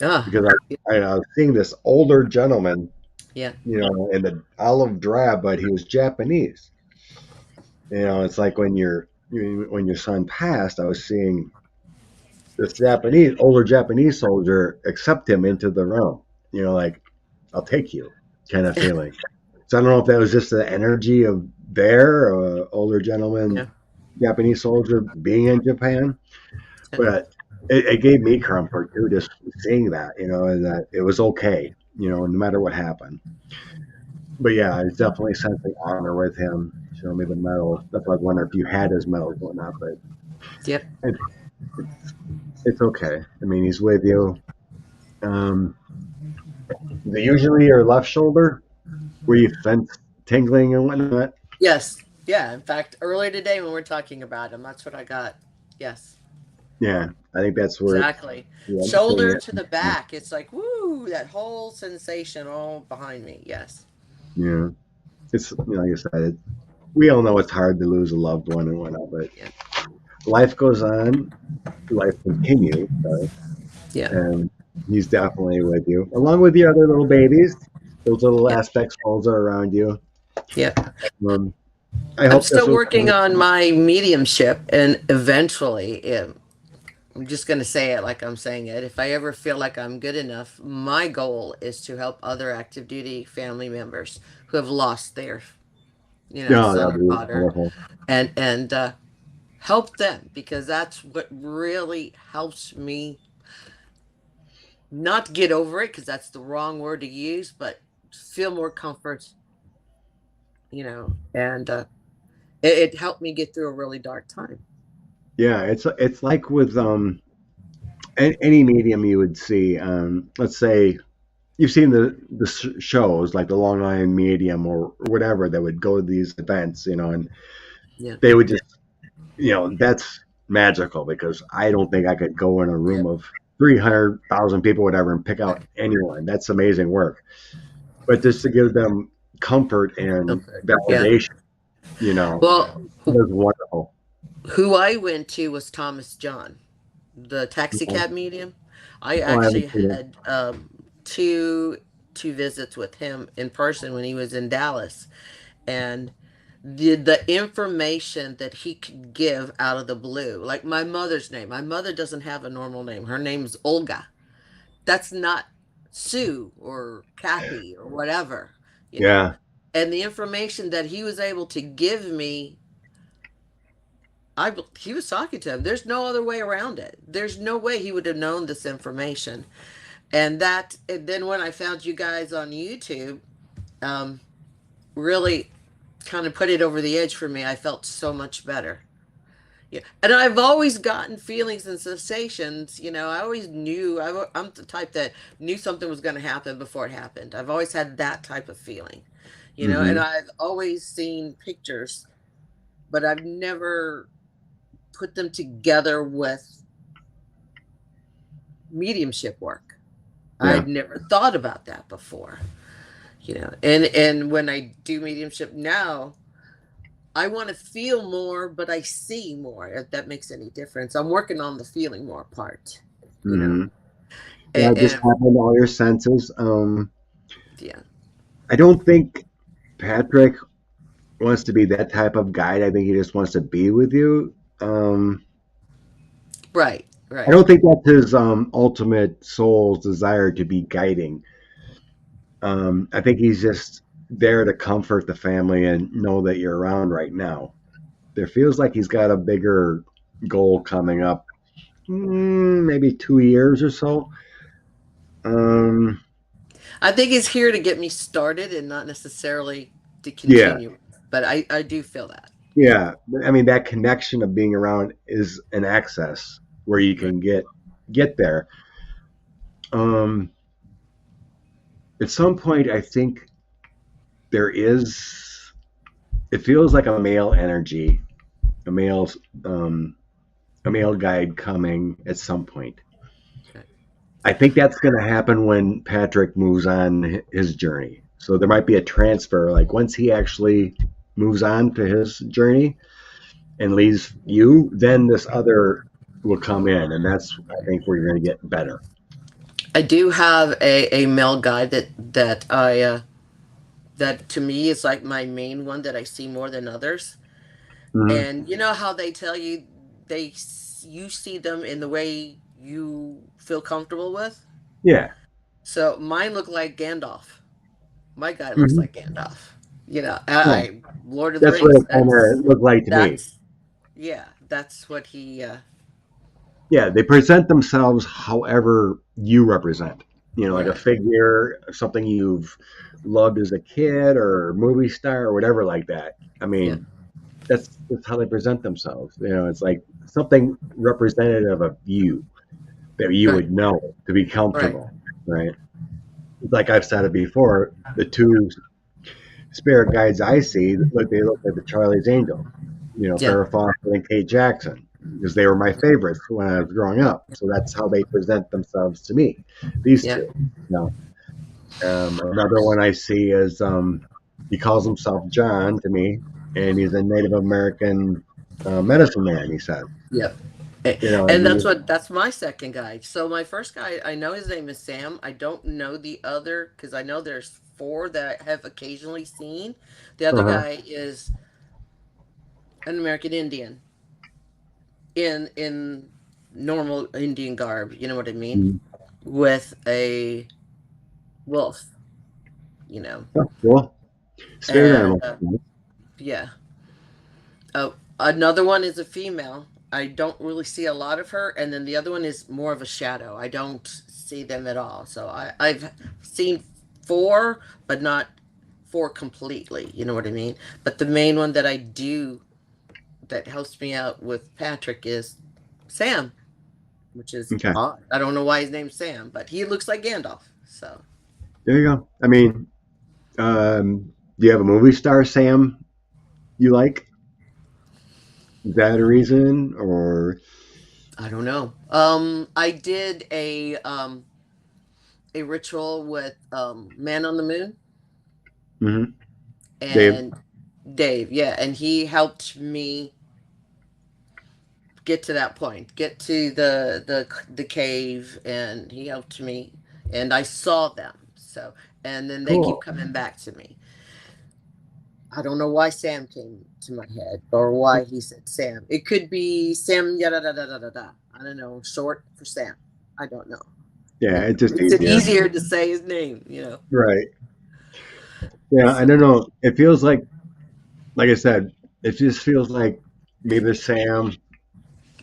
Ah.
because I was seeing this older gentleman,
Yeah.
in the olive drab, but he was Japanese. It's like when your son passed, I was seeing this older Japanese soldier accept him into the realm. Like I'll take you, kind of feeling. So I don't know if that was just the energy of their older
Yeah.
gentleman, Japanese soldier being in Japan,
Yeah.
but it gave me comfort too, just seeing that, and that it was okay, no matter what happened. But yeah, I was definitely sensing honor with him, showing me the medal. That's why I was wondering if you had his medals or whatnot, but
Yep.
it, it's okay. I mean, he's with you. Um, usually your left shoulder, where you sense tingling and whatnot.
Yes. Yeah. In fact, earlier today when we're talking about him, that's what I got. Yes.
Yeah, I think that's where,
Exactly.
yeah, I'm seeing
Shoulder
it.
to the back. It's like, woo, that whole sensation all behind me. Yes.
Yeah, it's like I said, we all know it's hard to lose a loved one and whatnot, but
Yeah.
life goes on, life continues,
Yeah.
and he's definitely with you, along with your other little babies. Those little
Yeah.
aspect souls are around you.
Yeah.
Um, I
I'm
hope this
still
was
working on my mediumship, and eventually, I'm just going to say it like I'm saying it. If I ever feel like I'm good enough, my goal is to help other active duty family members who have lost their,
no,
son
that'll
or
be
daughter,
wonderful.
and help them, because that's what really helps me not get over it, because that's the wrong word to use, but feel more comfort, and it helped me get through a really dark time.
Yeah, it's like with any medium you would see. Let's say you've seen the shows like the Long Island Medium or whatever that would go to these events, and
Yeah.
they would just, that's magical because I don't think I could go in a
Yeah.
room of 300,000 people, whatever, and pick out anyone. That's amazing work. But just to give them comfort and
Comfort. Yeah.
validation, you know,
Well,
was wonderful.
who I went to was Thomas John, the taxi
Oh,
cab medium. I
I haven't
actually
seen it.
had two visits with him in person when he was in Dallas, and the information that he could give out of the blue, like my mother's name. My mother doesn't have a normal name. Her name's Olga. That's not Sue or Kathy or whatever, you know.
Yeah,
And the information that he was able to give me, he was talking to him. There's no other way around it. There's no way he would have known this information. And then when I found you guys on YouTube, um, really kind of put it over the edge for me. I felt so much better. Yeah, and I've always gotten feelings and sensations. I always knew. I'm the type that knew something was going to happen before it happened. I've always had that type of feeling. And
Hmm.
I've always seen pictures, but I've never put them together with mediumship work.
Yeah.
I'd never thought about that before, and when I do mediumship now, I want to feel more, but I see more, if that makes any difference. I'm working on the feeling more part, you know.
Hmm. Yeah, just
And
having all your senses.
yeah,
I don't think Patrick wants to be that type of guide. I think he just wants to be with you.
right,
I
right.
don't think that's his ultimate soul's desire to be guiding. I think he's just there to comfort the family and know that you're around right now. There feels like he's got a bigger goal coming up, maybe 2 years or so. Um,
I think it's here to get me started and not necessarily to
yeah,
continue. But I do feel that.
yeah. I mean, that connection of being around is an access where you
Right.
can get there. Um, at some point, I think there is. It feels like a male energy, a male, um, a male guide coming at some point.
Okay.
I think that's going to happen when Patrick moves on his journey. So there might be a transfer. Like once he actually moves on to his journey and leaves you, then this other will come in, and that's I think where you're going to get better.
I do have a male guide that to me is like my main one that I see more than others.
Hmm.
And you know how they tell you you see them in the way you feel comfortable with?
Yeah.
So mine look like Gandalf. My guy looks
Hmm.
like Gandalf.
Yeah.
Lord of the
That's what
Rings.
it kind of looked like to me.
That's yeah, that's what he
Yeah, they present themselves however you represent. Like a
right.
figure, something you've loved as a kid or movie star or whatever like that. I
Yeah.
mean, that's how they present themselves. It's like something representative of you that you
Right.
would know to be
Right.
comfortable, right? Like I've said it before, the two spirit guides I see they look like the Charlie's Angels,
Yeah.
Farrah Fawcett and Kate Jackson, because they were my favorites when I was growing up. So that's how they present themselves to me. These
Yeah.
two. You Another one I see is he calls himself John to me, and he's a Native American medicine man. He said,
Yeah. A-
and
And that's my second guy. So my first guy, I know his name is Sam. I don't know the other because I know there's four that I have occasionally seen. The other
uh-huh.
guy is an American Indian in normal Indian garb, you know what I mean?
Mm-hmm.
With a wolf, you know.
Oh, cool. Spirit
And
animal.
yeah. Another one is a female. I don't really see a lot of her, and then the other one is more of a shadow. I don't see them at all. So I've seen four, but not four completely. You know what I mean? But the main one that I do that helps me out with Patrick is Sam, which is
Okay,
odd. I don't know why his name's Sam, but he looks like Gandalf. So
there you go. I mean, do you have a movie star, Sam, you like? Is that a reason, or
I don't know. I did a ritual with Man on the Moon
mhm. Dave?
and Dave, yeah, and he helped me get to that point, get to the cave, and he helped me, and I saw them. So, and then they keep
Cool.
coming back to me. I don't know why Sam came to my head or why he said Sam. It could be Sam yada da da da da da. I don't know, short for Sam. I don't know.
Yeah,
It
it's just
makes it
easier.
easier to say his name.
Right. Yeah, I
So
don't know. It feels like I said, it just feels like maybe Sam,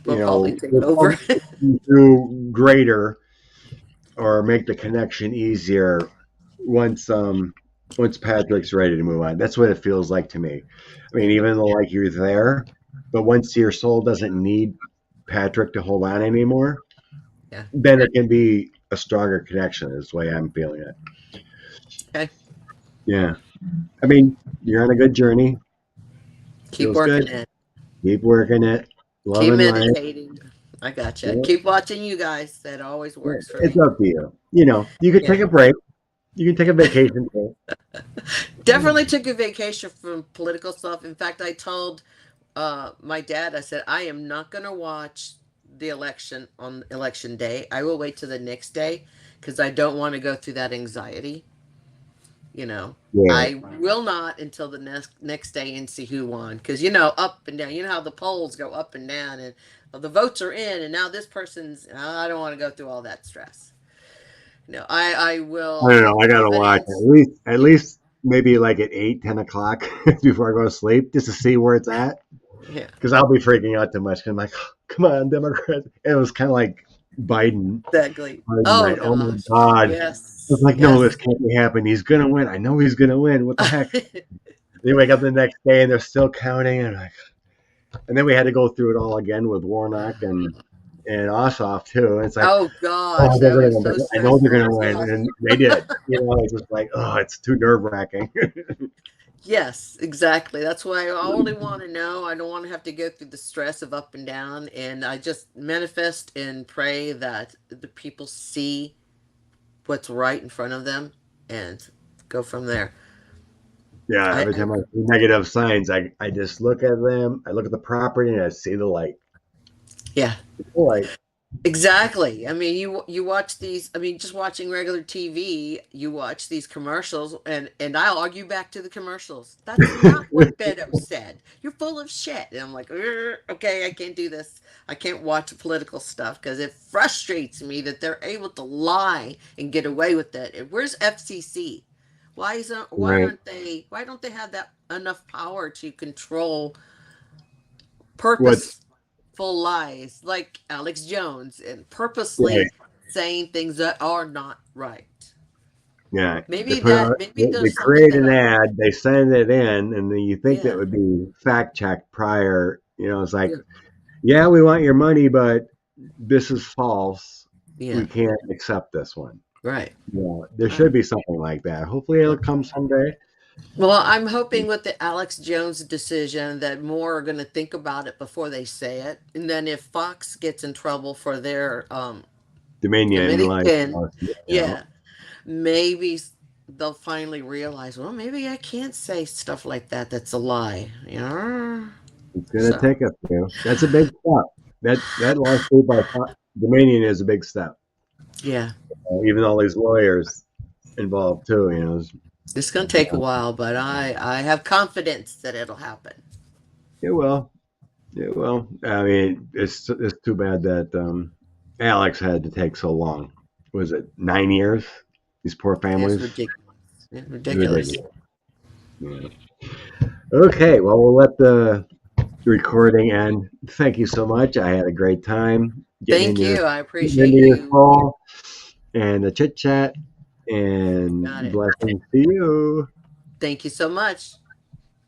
we'll probably take
will
over.
come through greater or make the connection easier once once Patrick's ready to move on. That's what it feels like to me. I mean,
Yeah,
even though like you're there, but once your soul doesn't need Patrick to hold on anymore,
yeah.
then it can be a stronger connection. Is the way I'm feeling it.
Okay.
Yeah. I mean, you're on a good journey.
Keep
Feels good.
working it.
Keep working it.
Keep
Loving life.
meditating. I gotcha.
Yeah,
Keep watching you guys. That always works for
it's
me.
up to you. You know, you could take
Yeah.
a break. You can take a vacation too.
Definitely took a vacation from political stuff. In fact, I told my dad, I said, I am not going to watch the election on election day. I will wait till the next day because I don't want to go through that anxiety. You know,
Yeah.
I will not until the next day and see who won because up and down. You know how the polls go up and down, and well, the votes are in, and now this person's. I don't want to go through all that stress. No, I
I
will
don't
have
know. I gotta watch
confidence.
at least maybe like at 8, 10 o'clock before I go to sleep, just to see where it's at.
Yeah,
Because I'll be freaking out too much. Cause I'm like, come on, Democrats. It was kind of like Biden.
exactly.
Biden
Oh
night. Oh my
gosh,
God. I was
yes,
like, no, this
yes.
can't be happening. He's gonna win. I know he's gonna win. What the heck? They wake up the next day and they're still counting, and like, and then we had to go through it all again with Warnock and Ossoff too. And it's like,
Oh gosh,
oh, they're
that
gonna
was
win.
so
I know they're
stressful
gonna
as
win,
well.
and they did. You know, it's just like, oh, it's too nerve wracking.
Yes, exactly. That's why I only want to know. I don't want to have to go through the stress of up and down. And I just manifest and pray that the people see what's right in front of them and go from there.
Yeah, every
I
time I see negative signs, I just look at them. I look at the property and I see the light.
yeah,
The light.
exactly. I mean, you watch these. I mean, just watching regular TV, you watch these commercials, and I'll argue back to the commercials. That's not what Beto said. You're full of shit. And I'm like, "Ugh, okay, I can't do this. I can't watch political stuff because it frustrates me that they're able to lie and get away with it. And where's FCC? Why isn't? Why
Right.
aren't they? Why don't they have that enough power to control
What's
purposeful lies like Alex Jones and
right?
purposely saying things that are not right.
Yeah, they
Maybe
put out,
maybe
they
there's something
create
that
an ad, they send it in, and then you think that
yeah,
would be fact checked prior. You know, it's like,
yeah,
yeah, we want your money, but this is false.
yeah,
We can't accept this one.
right.
Yeah, there should
Right.
be something like that. Hopefully, it'll come someday.
Well, I'm hoping with the Alex Jones decision that more are going to think about it before they say it, and then if Fox gets in trouble for their
Dominion, like,
Dominican,
you know,
yeah, maybe they'll finally realize, well, maybe I can't say stuff like that. That's a lie. Yeah.
it's gonna
So,
take a few. That's a big step. That lawsuit by Dominion is a big step.
yeah,
Even all these lawyers involved too. You know,
it's going to take a while, but I have confidence that it'll happen.
it will. It will. I mean, it's too bad that Alex had to take so long. Was it 9 years? These poor
It's
families.
ridiculous. It's
It's
ridiculous.
ridiculous. Yeah. Okay, well, we'll let the recording end. Thank you so much. I had a great time
Thank you. I
getting
appreciate
into your
you.
soul and the chit chat.
Got
And
it.
blessings to you.
Thank you so much.